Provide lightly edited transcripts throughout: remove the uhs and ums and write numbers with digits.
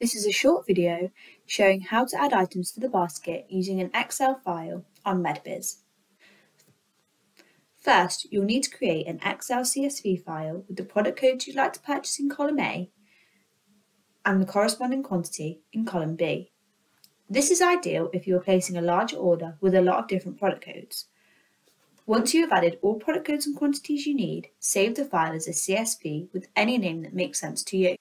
This is a short video showing how to add items to the basket using an Excel file on MedBIS. First, you'll need to create an Excel CSV file with the product codes you'd like to purchase in column A and the corresponding quantity in column B. This is ideal if you are placing a large order with a lot of different product codes. Once you have added all product codes and quantities you need, save the file as a CSV with any name that makes sense to you.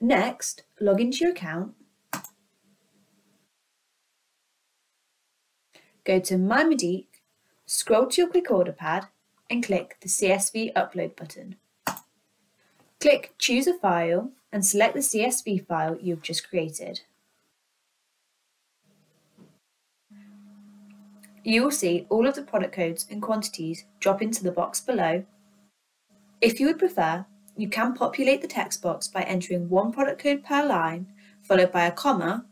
Next, log into your account, go to My Mediq, scroll to your quick order pad and click the CSV upload button. Click Choose a File and select the CSV file you've just created. You will see all of the product codes and quantities drop into the box below. If you would prefer, you can populate the text box by entering one product code per line, followed by a comma,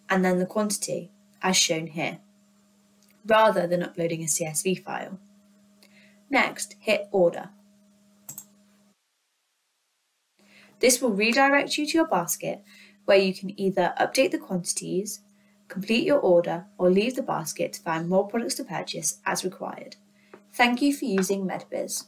and then the quantity, as shown here, rather than uploading a CSV file. Next, hit Order. This will redirect you to your basket, where you can either update the quantities, complete your order, or leave the basket to find more products to purchase as required. Thank you for using MedBIS.